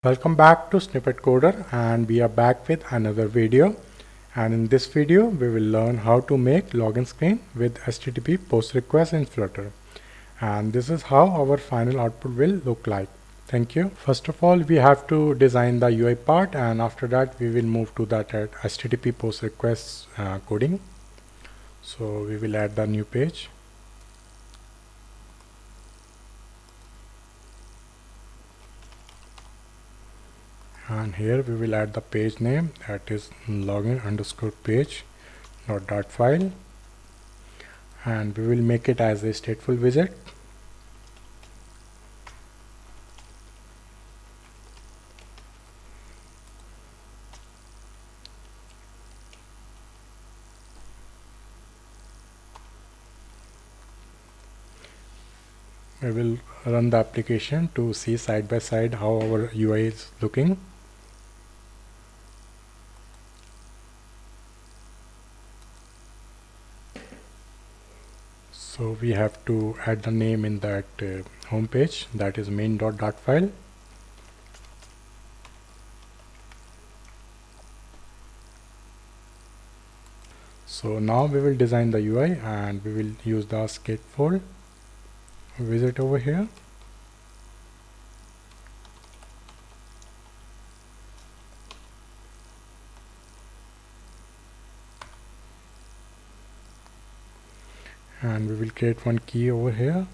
Welcome back to SnippetCoder, and we are back with another video. And in this video we will learn how to make login screen with HTTP post request in Flutter. And this is how our final output will look like. Thank you. First of all, we have to design the UI part, and after that we will move to that HTTP post request coding. So we will add the new page. And here we will add the page name, that is login_page.file, and we will make it as a stateful widget. We will run the application to see side by side how our UI is looking. So we have to add the name in that home page, that is main.file. So now we will design the UI, and we will use the skateful widget over here. And we will create one key over here.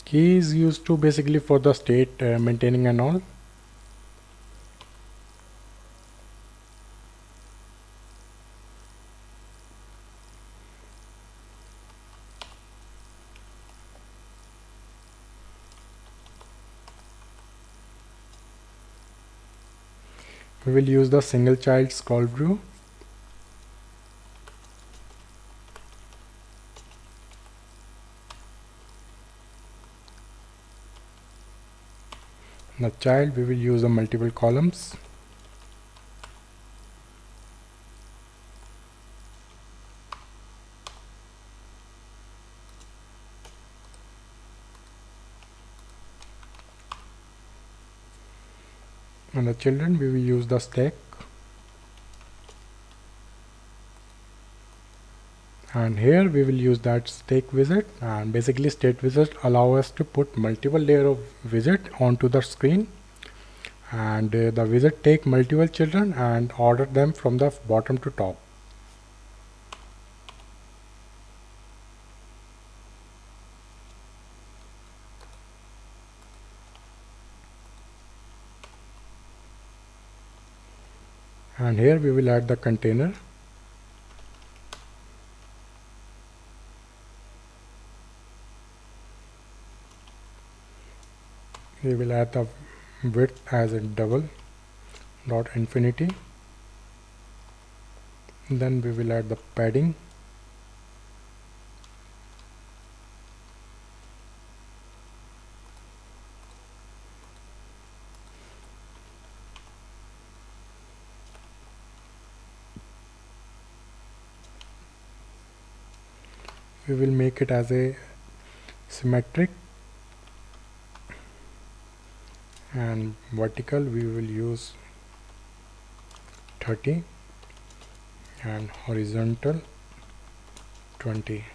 Key is used to basically for the state maintaining and all. We will use the single child scroll view. The child, we will use the multiple columns. And the children, we will use the stack. And here we will use that stack widget, and basically state widget allow us to put multiple layer of widget onto the screen, and the widget take multiple children and order them from the bottom to top. And here we will add the container. We will add the width as a double dot infinity. Then we will add the padding. We will make it as a symmetric, and vertical we will use 30 and horizontal 20.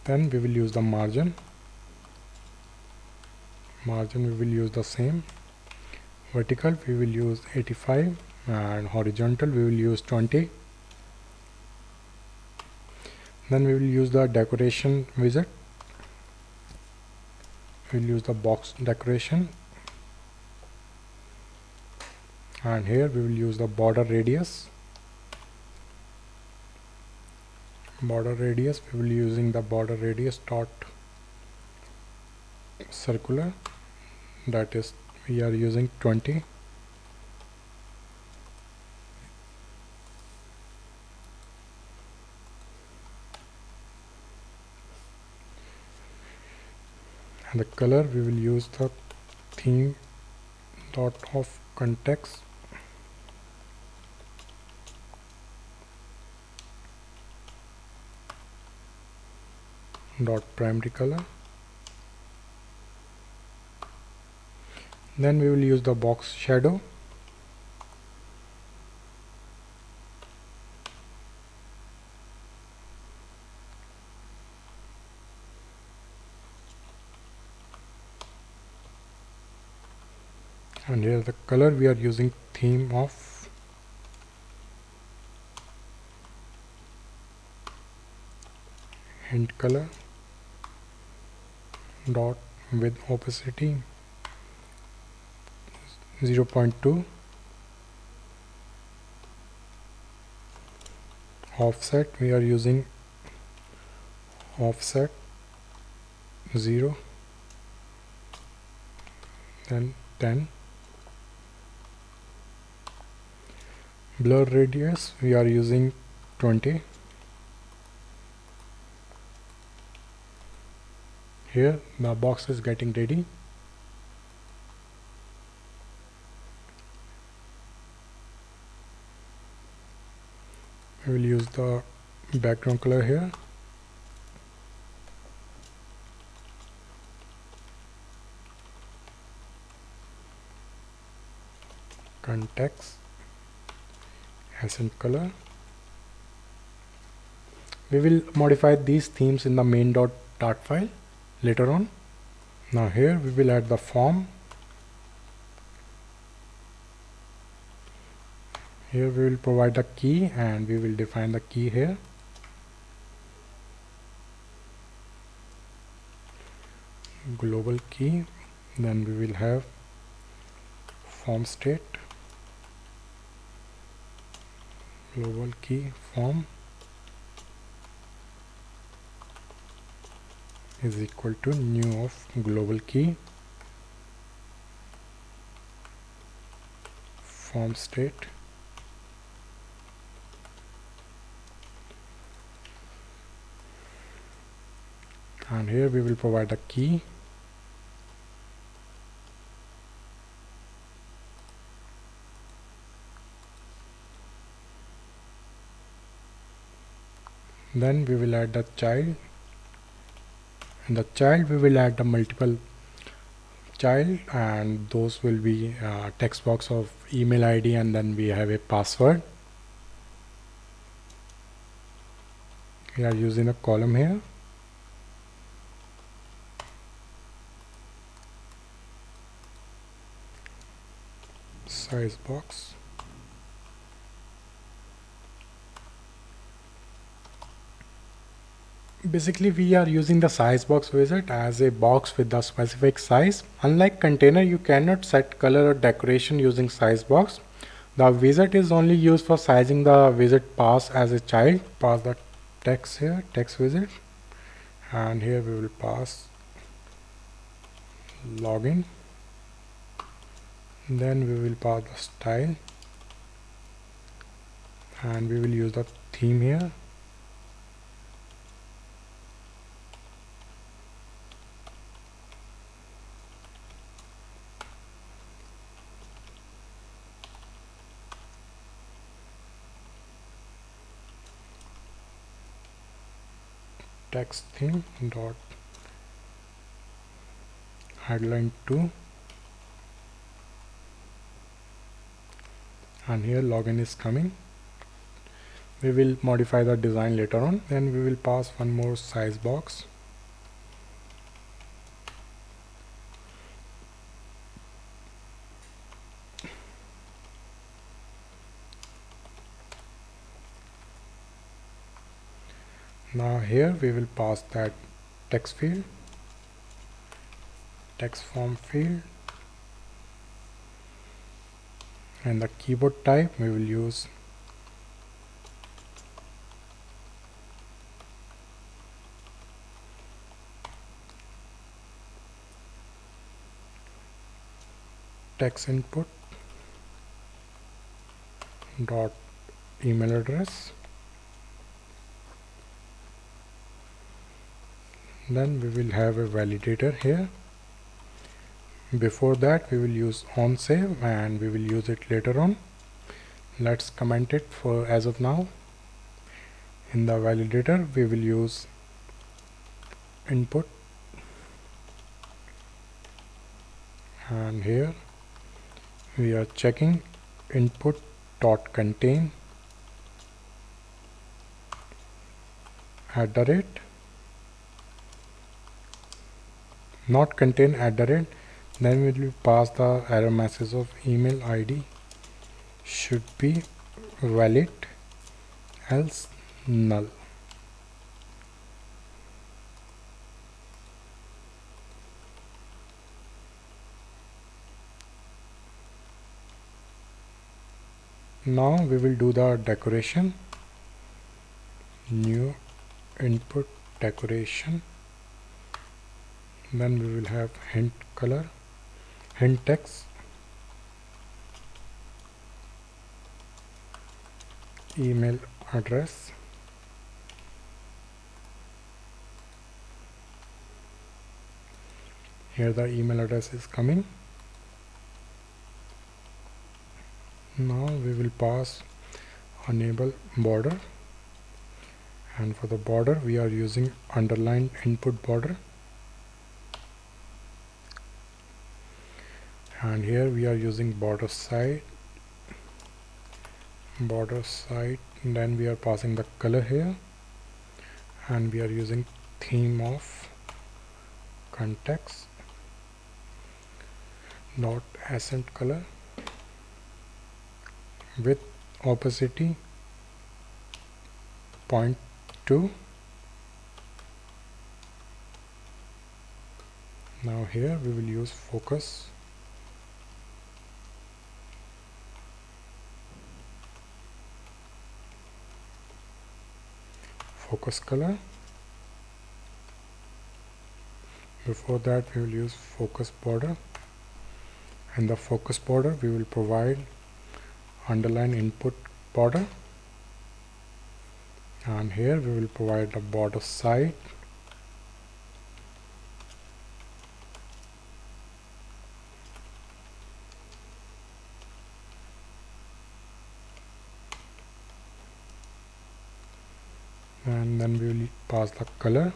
Then we will use the margin. We will use the same. Vertical we will use 85 and horizontal we will use 20. Then we will use the decoration widget. We will use the box decoration, and here we will use the border radius. We will using the border radius dot circular, that is we are using 20. And the color we will use the theme dot of context dot primary color. Then we will use the box shadow. And here the color we are using theme of hint color dot with opacity 0.2, offset we are using offset 0, then 10, blur radius we are using 20. Here the box is getting ready. We will use the background color here. Context accent color. We will modify these themes in the main.dart file later on. Now here we will add the form. Here we will provide the key and we will define the key here. Global key. Then we will have form state. Global key form is equal to new of global key form state and here we will provide a key. Then we will add the child. In the child we will add the multiple child and those will be text box of email ID and then we have a password. We are using a column here. Size box. Basically we are using the size box widget as a box with the specific size. Unlike container, you cannot set color or decoration using size box. The widget is only used for sizing the widget pass as a child. Pass the text here, text widget, and here we will pass login. Then we will pass the style and we will use the theme here. Text theme dot headline 2 and here login is coming. We will modify the design later on. Then we will pass one more size box. Now here we will pass that text field, text form field, and the keyboard type we will use text input dot email address. Then we will have a validator here. Before that we will use onSave and we will use it later on. Let's comment it for as of now. In the validator we will use input, and here we are checking input dot contain @ not contain @, then we will pass the error message of email ID should be valid, else null. Now we will do the decoration. New input decoration. Then we will have hint color, hint text, email address, here the email address is coming. Now we will pass enable border, and for the border we are using underlined input border, and here we are using border side, then we are passing the color here, and we are using theme of context dot accent color with opacity 0.2. Now here we will use focus color. Before that we will use focus border, and the focus border we will provide underline input border, and here we will provide the border side, and then we will pass the color,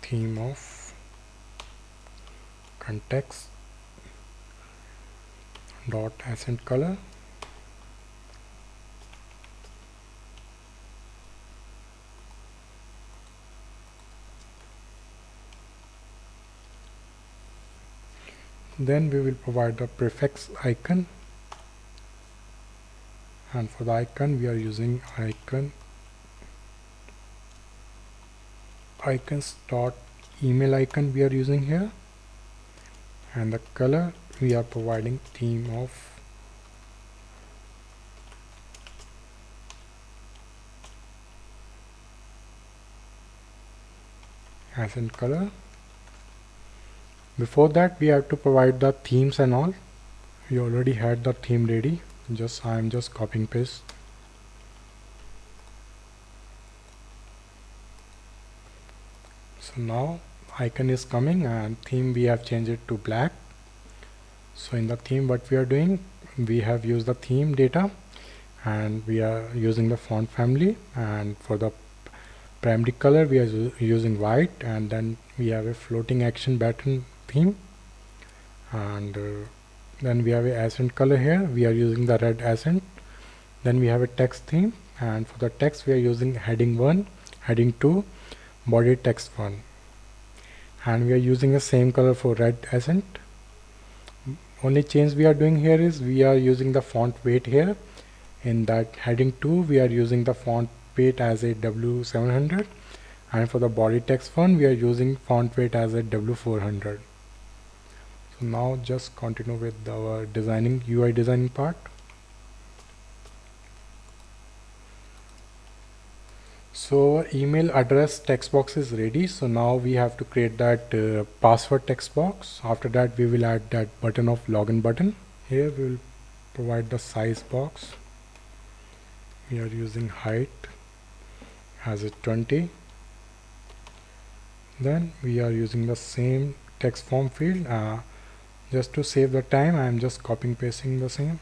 theme of context dot accent color, then we will provide the prefix icon, and for the icon we are using icons dot email icon we are using here, and the color we are providing theme of accent color. Before that we have to provide the themes and all. We already had the theme ready, I am just copying paste. So now icon is coming, and theme we have changed it to black. So in the theme what we are doing, we have used the theme data, and we are using the font family, and for the primary color we are using white, and then we have a floating action button theme, and then we have a accent color here, we are using the red accent. Then we have a text theme, and for the text we are using heading 1, heading 2, body text 1, and we are using the same color for red accent. Only change we are doing here is we are using the font weight here. In that heading 2 we are using the font weight as a W700, and for the body text one we are using font weight as a W400. So now just continue with our UI designing part. So our email address text box is ready. So now we have to create that password text box. After that we will add that button of login button. Here we will provide the size box. We are using height as a 20. Then we are using the same text form field. Just to save the time, I am just copying pasting the same.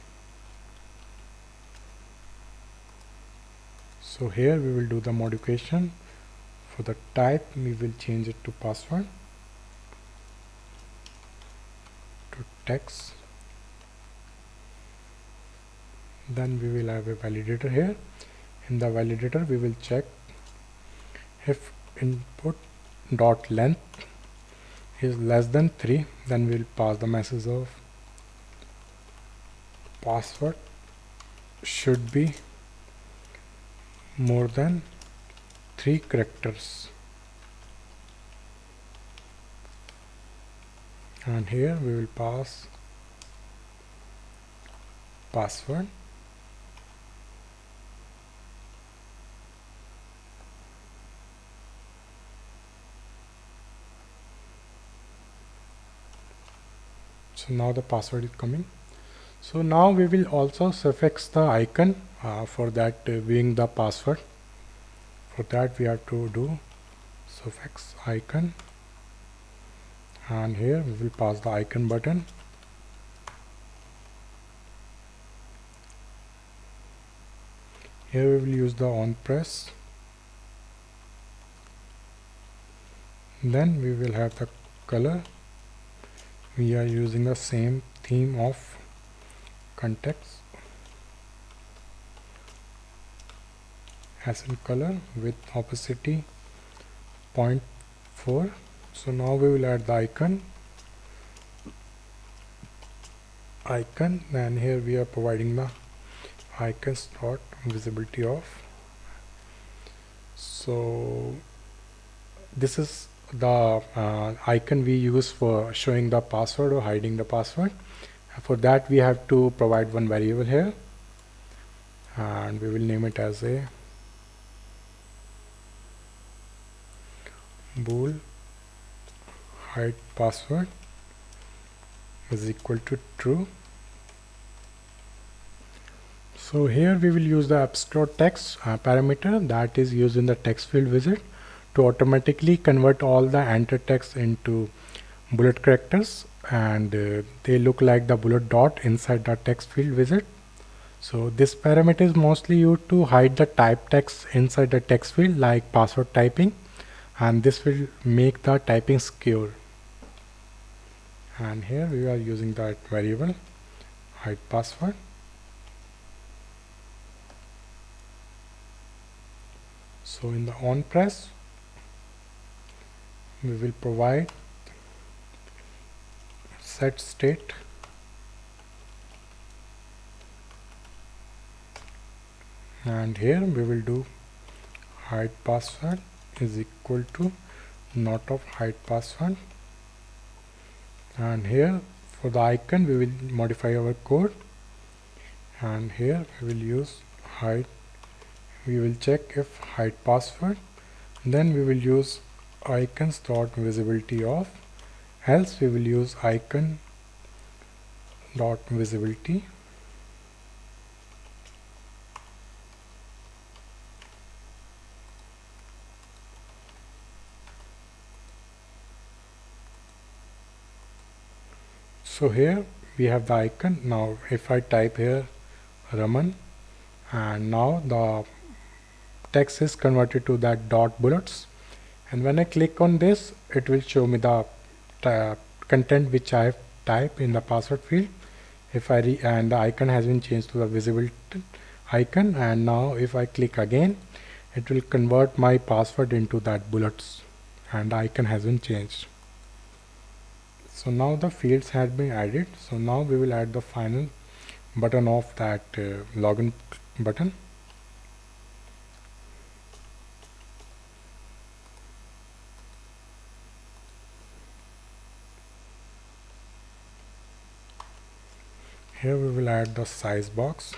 So here we will do the modification. For the type we will change it to password, to text. Then we will have a validator here. In the validator we will check if input dot length is less than 3, then we will pass the message of password should be more than 3 characters. And here we will pass password. So now the password is coming. So now we will also suffix the icon for that being the password. For that we have to do suffix icon, and here we will pass the icon button. Here we will use the on press. Then we will have the color. We are using the same theme of context accent color with opacity 0.4. So now we will add the icon, and here we are providing the icons dot visibility off. So this is the icon we use for showing the password or hiding the password. For that we have to provide one variable here, and we will name it as a bool hide password is equal to true. So here we will use the abstract text parameter that is used in the text field widget to automatically convert all the enter text into bullet characters, and they look like the bullet dot inside the text field widget. So this parameter is mostly used to hide the type text inside the text field like password typing, and this will make the typing secure. And here we are using that variable hide password. So in the on press we will provide set state and here we will do hide password is equal to not of hide password, and here for the icon we will modify our code, and here we will use hide. We will check if hide password, then we will use icons dot visibility off, else we will use icon dot visibility. So here we have the icon. Now if I type here Raman, and now the text is converted to that dot bullets, and when I click on this it will show me the content which I have typed in the password field. If I and the icon has been changed to the visible icon, and now if I click again it will convert my password into that bullets and the icon has been changed. So now the fields have been added. So now we will add the final button of that login button. Here we will add the size box.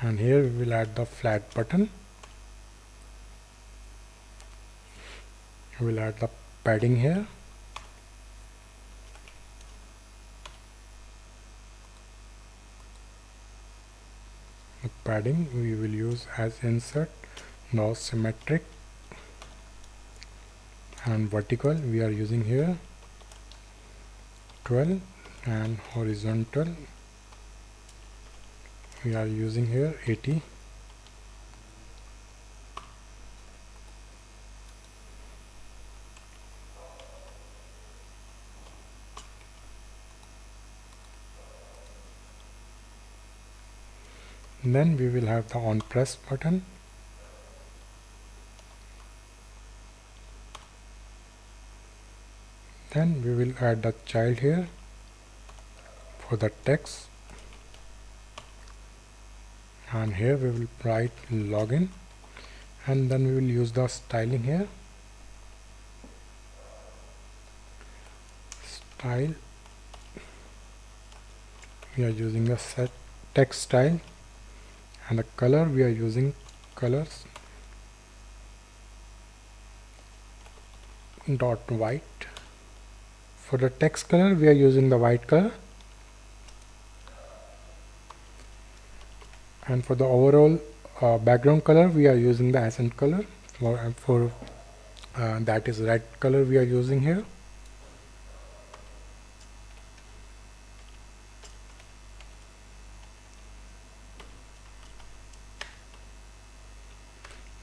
and here we will add the flat button. We will add the padding here. The padding we will use as insert. Now symmetric and vertical we are using here 12, and horizontal we are using here 80. Then we will have the on press button. Then we will add the child here for the text, and here we will write login, and then we will use the styling here. Style, we are using the set text style, and the color we are using colors dot white. For the text color we are using the white color, and for the overall background color we are using the accent color. For that is red color we are using here.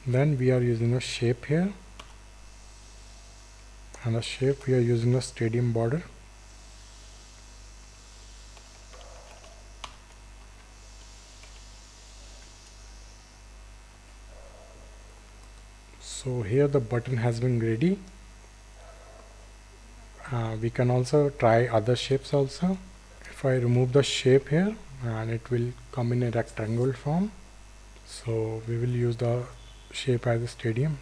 Then we are using a shape here, and the shape we are using a stadium border. So here the button has been ready. We can also try other shapes also. If I remove the shape here, and it will come in a rectangle form, so we will use the shape as a stadium.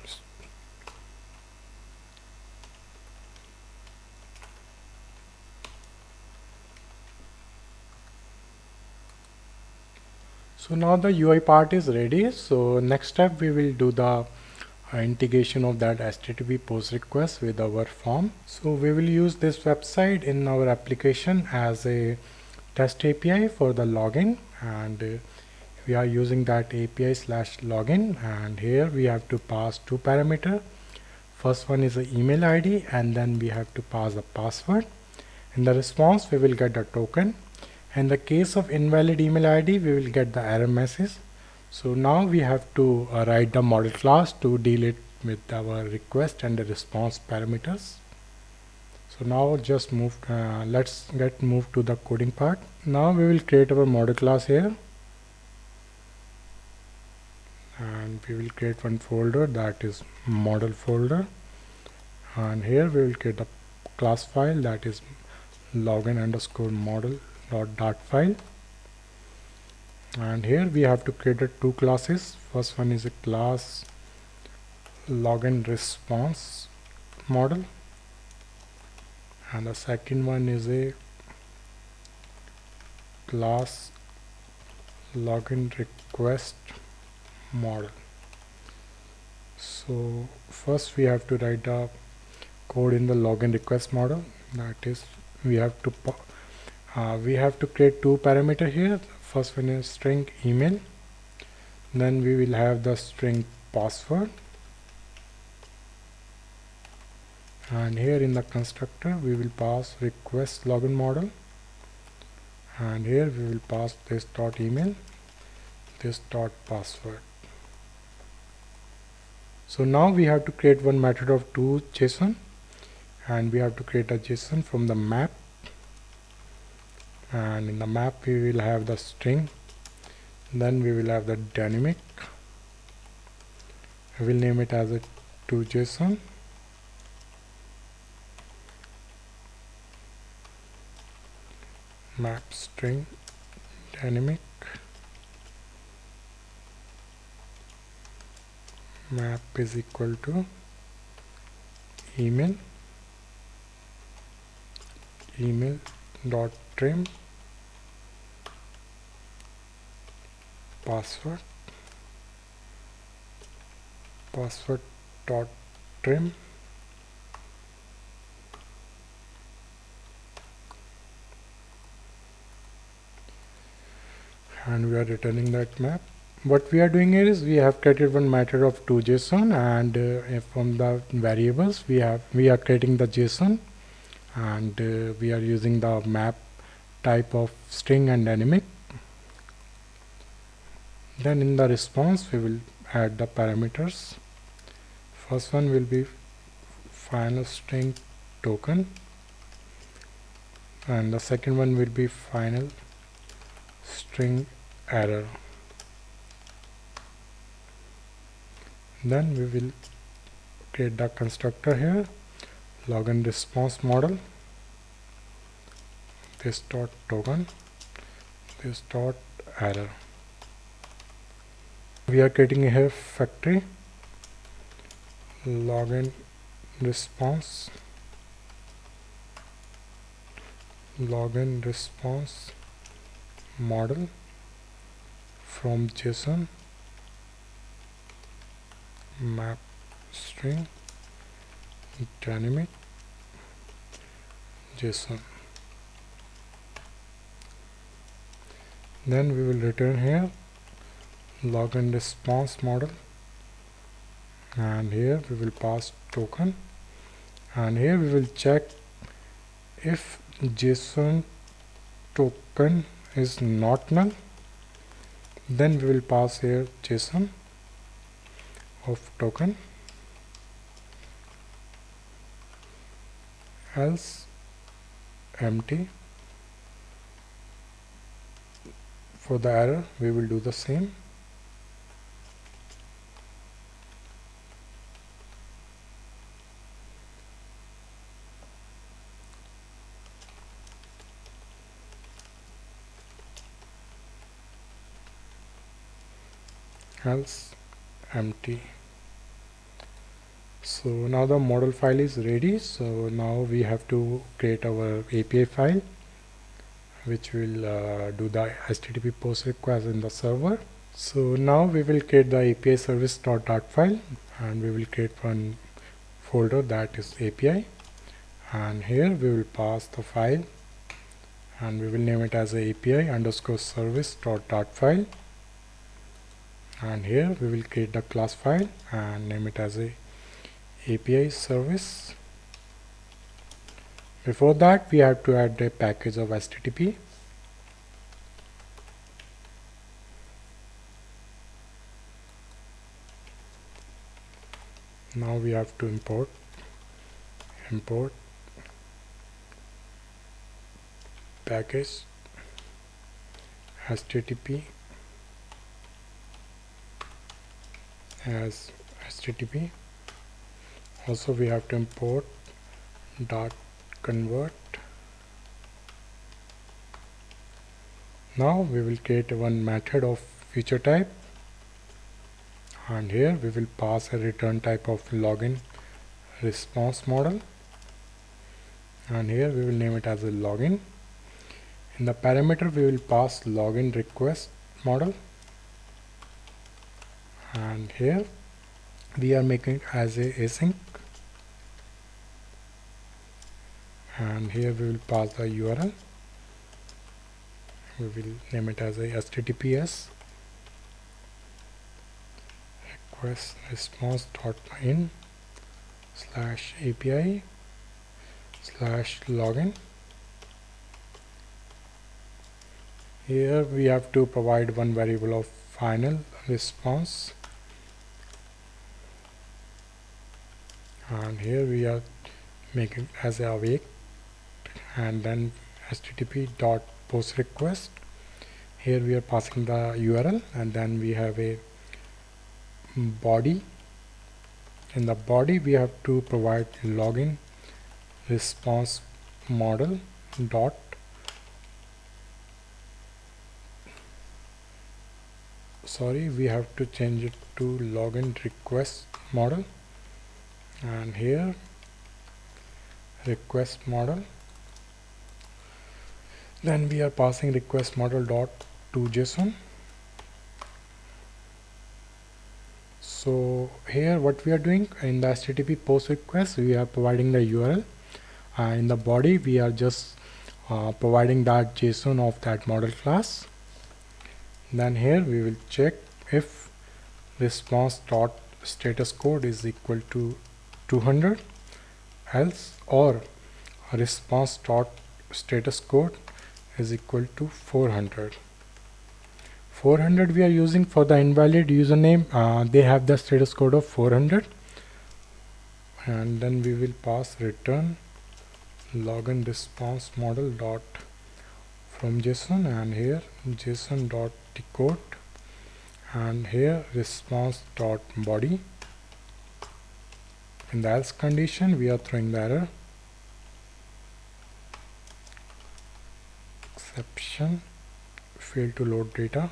So now the UI part is ready. So next step we will do the integration of that HTTP post request with our form. So we will use this website in our application as a test API for the login, and we are using that API/login, and here we have to pass two parameters. First one is the email ID, and then we have to pass the password. In the response we will get a token. In the case of invalid email ID we will get the error message. So now we have to write the model class to deal it with our request and the response parameters. So now just let's get moved to the coding part. Now we will create our model class here, and we will create one folder, that is model folder, and here we will create a class file, that is login_model.dart file. And here we have to create two classes. First one is a class login response model, and the second one is a class login request model. So first we have to write the code in the login request model. That is, we have to create two parameters here. First one is string email, then we will have the string password, and here in the constructor we will pass request login model, and here we will pass this dot email, this dot password. So now we have to create one method of two JSON, and we have to create a JSON from the map, and in the map we will have the string, then we will have the dynamic. I will name it as a toJSON, map string dynamic, map is equal to email dot trim password dot trim, and we are returning that map. What we are doing here is we have created one method of toJSON, and from the variables we are creating the JSON, and we are using the map type of string and dynamic. Then in the response we will add the parameters. First one will be final string token, and the second one will be final string error. Then we will create the constructor here, login response model, this dot token, this dot error. We are creating here factory login response model from JSON map string dynamic JSON. Then we will return here login response model, and here we will pass token, and here we will check if JSON token is not null, then we will pass here JSON of token, else empty. For the error we will do the same. Else empty. So now the model file is ready. So now we have to create our API file, which will do the HTTP post request in the server. So now we will create the API service.dart file, and we will create one folder that is API, and here we will pass the file, and we will name it as a API underscore service.dart file, and here we will create the class file and name it as a API service. Before that we have to add a package of HTTP. Now we have to import package HTTP as HTTP. Also we have to import dot convert. Now we will create one method of feature type, and here we will pass a return type of login response model, and here we will name it as a login. In the parameter we will pass login request model, and here we are making it as a async, and here we will pass the URL. We will name it as a https request response.in /API /login. Here we have to provide one variable of final response, and here we are making as a await, and then http dot post request. Here we are passing the URL, and then we have a body. In the body we have to provide login response model dot we have to change it to login request model, and here request model. Then we are passing request model dot toJSON, So here what we are doing in the HTTP post request, we are providing the URL. In the body we are just providing that JSON of that model class. Then here we will check if response dot status code is equal to 200, else or response dot status code is equal to 400. 400 we are using for the invalid username. They have the status code of 400, and then we will pass return login response model dot from JSON, and here JSON dot decode, and here response dot body. In the else condition we are throwing the error exception failed to load data.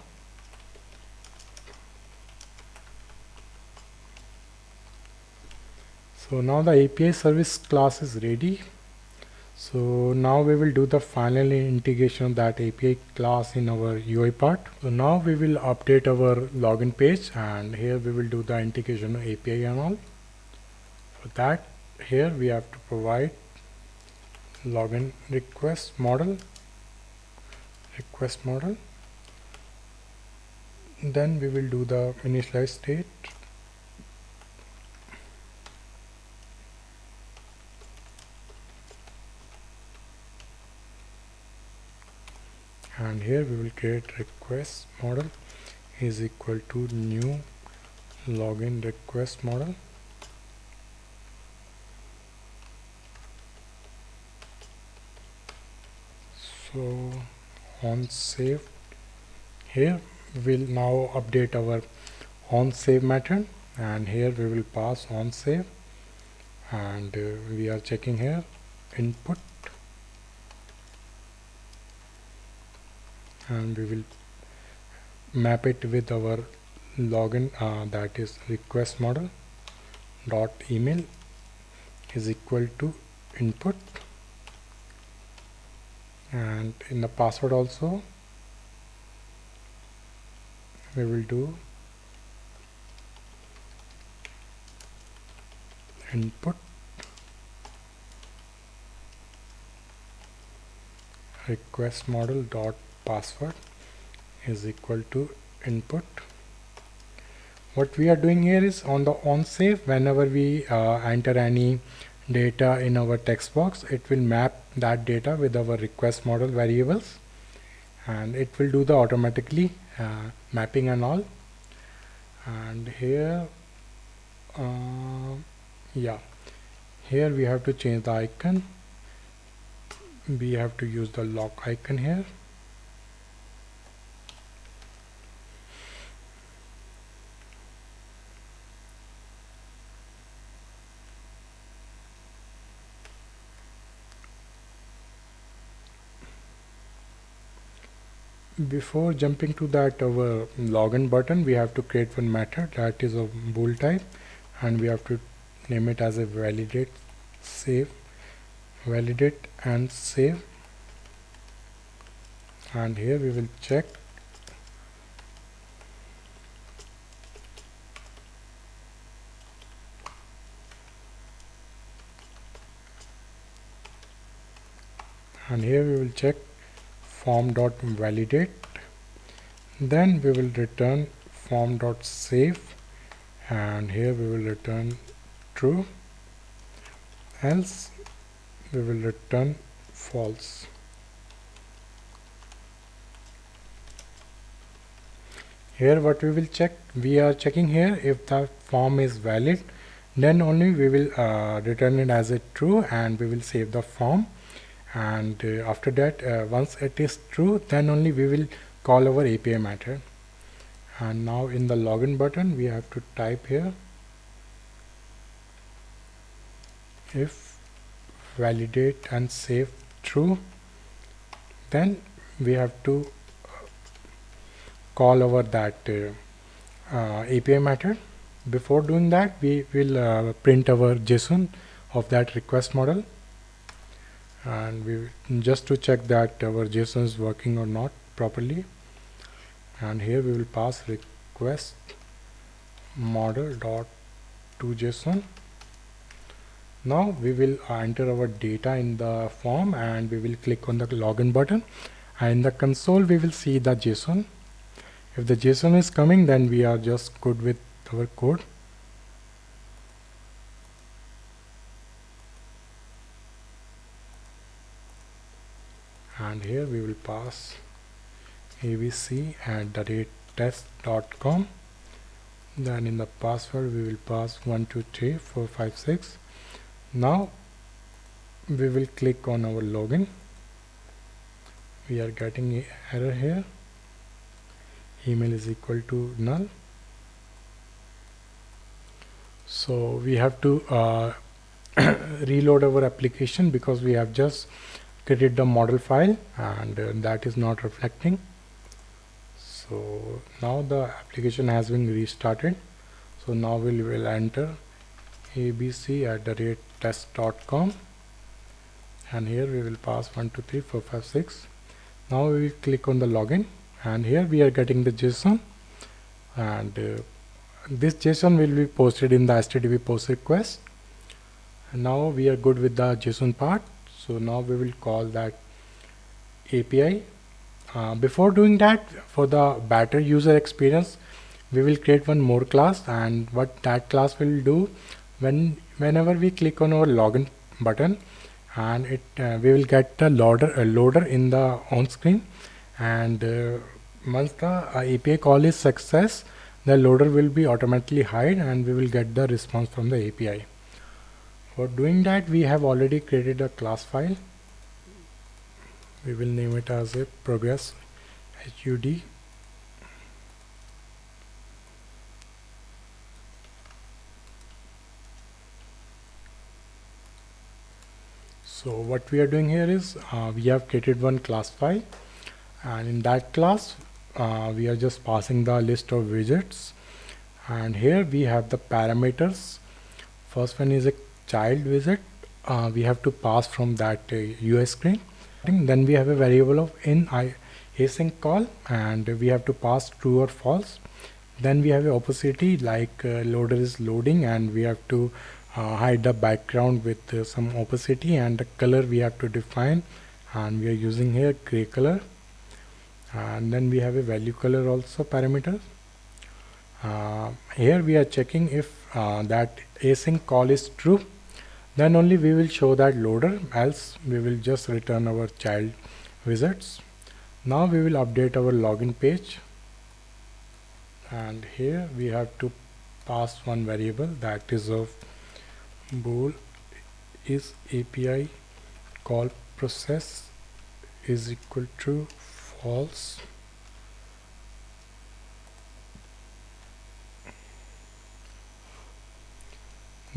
So now the API service class is ready. So now we will do the final integration of that API class in our UI part. So now we will update our login page, and here we will do the integration of API and all. For that, here we have to provide login request model. Then we will do the initialize state. And here we will create request model is equal to new login request model. So on save, here we will now update our on save method, and here we will pass on save, and we are checking here input, and we will map it with our login, that is request model dot email is equal to input, and in the password also we will do input request model dot password is equal to input. What we are doing here is on the on save, whenever we enter any data in our text box, it will map that data with our request model variables, and it will do the automatically mapping and all. And here here we have to change the icon. We have to use the lock icon here. Before jumping to that our login button, we have to create one method that is of bool type, and we have to name it as a validate and save, and here we will check form.validate, then we will return form.save, and here we will return true, else we will return false. Here what we will check, we are checking here if the form is valid, then only we will return it as a true, and we will save the form. And after that, once it is true, then only we will call our API method. And now in the login button we have to type here if validate and save true, then we have to call over that API method. Before doing that, we will print our JSON of that request model, and we just to check that our JSON is working or not properly. And here we will pass request model.toJSON. Now we will enter our data in the form and we will click on the login button, and in the console we will see the JSON. If the JSON is coming, then we are just good with our code. And here we will pass abc@test.com. Then in the password we will pass 123456. Now we will click on our login. We are getting an error here. Email is equal to null. So we have to reload our application because we have just created the model file and that is not reflecting. So now the application has been restarted. So now we will enter abc@test.com, and here we will pass 123456. Now we will click on the login, and here we are getting the JSON, and this JSON will be posted in the HTTP post request. And now we are good with the JSON part. So now we will call that API. Before doing that, for the better user experience, we will create one more class, and what that class will do, whenever we click on our login button, and we will get the loader in the on screen, and once the API call is success, the loader will be automatically hide and we will get the response from the API. For doing that, we have already created a class file. We will name it as a progress HUD. So what we are doing here is we have created one class file, and in that class we are just passing the list of widgets, and here we have the parameters. First one is a child widget. We have to pass from that UI screen. Then we have a variable of in async call, and we have to pass true or false. Then we have a opacity, like loader is loading, and we have to hide the background with some opacity, and the color we have to define, and we are using here gray color. And then we have a value color also parameter. Here we are checking if that async call is true, then only we will show that loader, else we will just return our child widgets. Now we will update our login page, and here we have to pass one variable, that is of bool is API call process is equal to false.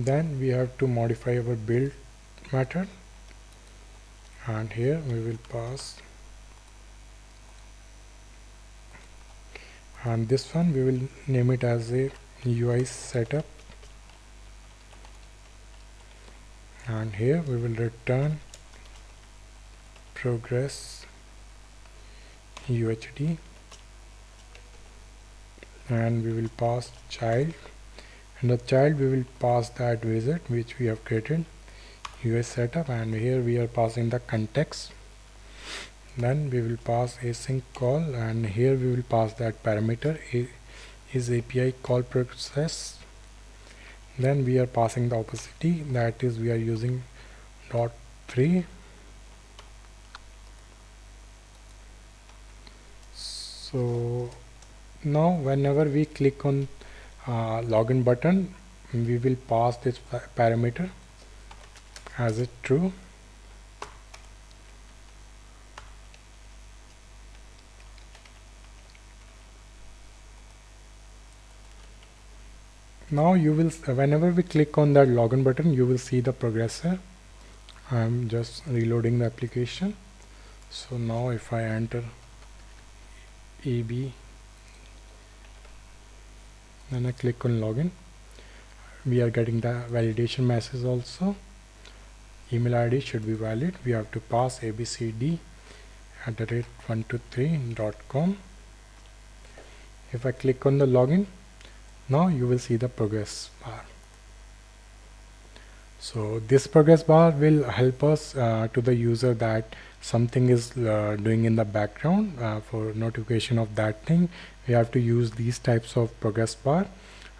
Then we have to modify our build method, and here we will pass, and this one we will name it as a UI setup, and here we will return progress UHD, and we will pass child. In the child we will pass that widget which we have created, UI setup, and here we are passing the context. Then we will pass async call, and here we will pass that parameter is API call process. Then we are passing the opacity, that is we are using 0.3. So now whenever we click on login button, we will pass this parameter as it true. Now you will, whenever we click on that login button, you will see the progressor. I am just reloading the application. So now if I enter EB, then I click on login, we are getting the validation message also. Email ID should be valid. We have to pass abcd@123.com. If I click on the login, Now you will see the progress bar. So this progress bar will help us to the user that something is doing in the background. For notification of that thing, we have to use these types of progress bar.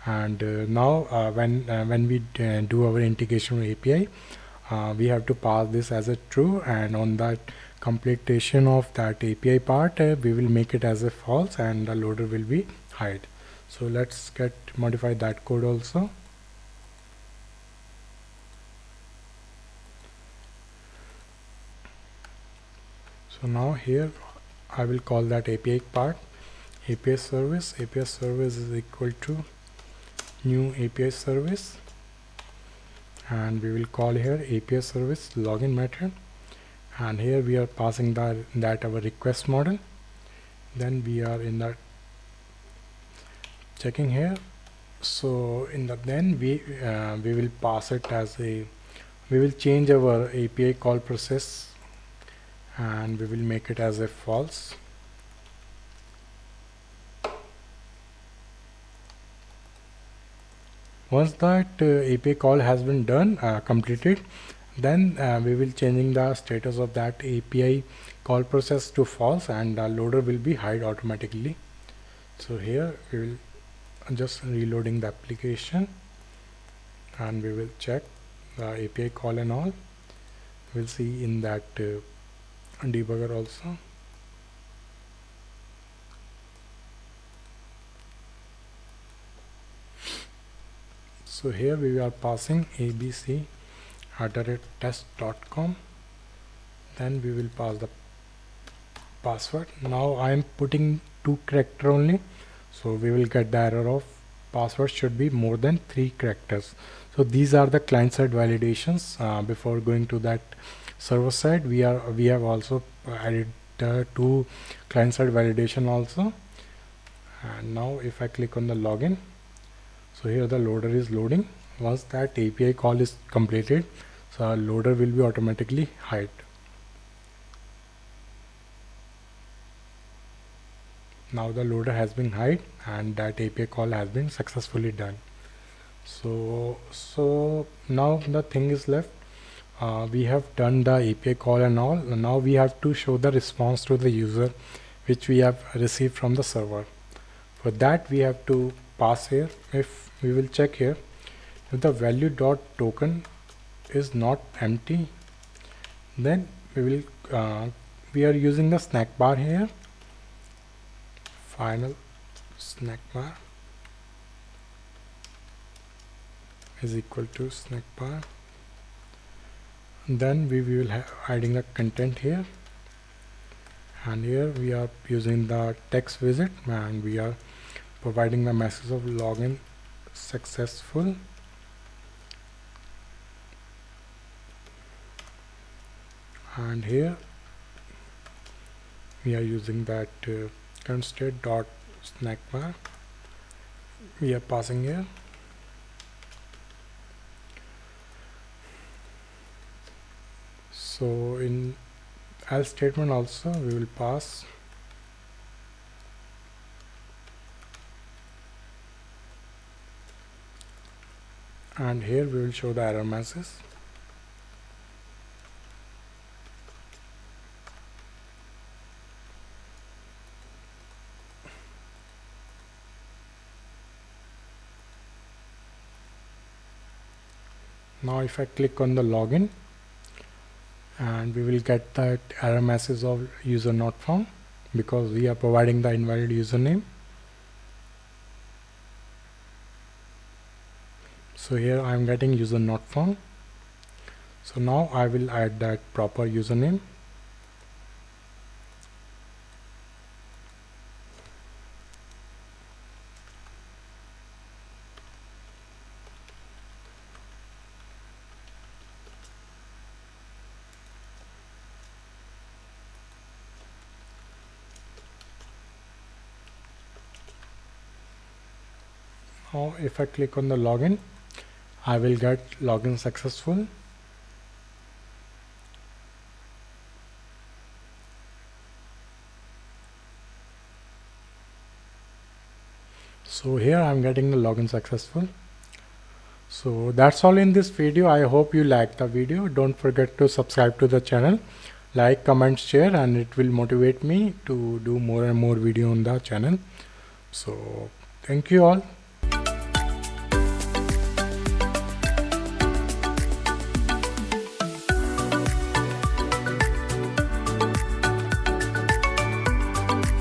And now when we do our integration API, we have to pass this as a true, and on that completion of that API part, we will make it as a false, and the loader will be hide. So let's modify that code also. So now here I will call that API part API service. API service is equal to new API service, and we will call here API service login method, and here we are passing that our request model. Then we are in that checking here. So in the then we will pass it as a, we will change our API call process, and we will make it as a false. Once that API call has been done, completed, then we will changing the status of that API call process to false, and the loader will be hide automatically. So here we will just reloading the application, and we will check the API call and all. We'll see in that debugger also. So here we are passing abc@test.com. Then we will pass the password. Now I am putting 2 characters only, so we will get the error of password should be more than 3 characters. So these are the client-side validations. Before going to that server side, we have also added 2 client-side validation also. And now if I click on the login, so here the loader is loading. Once that API call is completed, so our loader will be automatically hide. Now the loader has been hide, and that API call has been successfully done. So now the thing is left. We have done the API call and all. Now we have to show the response to the user which we have received from the server. For that we have to pass here. If we will check here, if the value dot token is not empty, then we will we are using the snack bar here. Final snack bar is equal to snack bar. Then we will have adding the content here, and here we are using the text visit, and we are providing the message of login successful. And here we are using that current state dot snack bar. We are passing here. So in else statement also we will pass and here we will show the error message. Now if I click on the login, and we will get that error message of user not found because we are providing the invalid username. So here I am getting user not found. So now I will add that proper username. Now if I click on the login, I will get login successful. So here I'm getting the login successful. So that's all in this video. I hope you liked the video. Don't forget to subscribe to the channel, like, comment, share, and it will motivate me to do more and more video on the channel. So thank you all.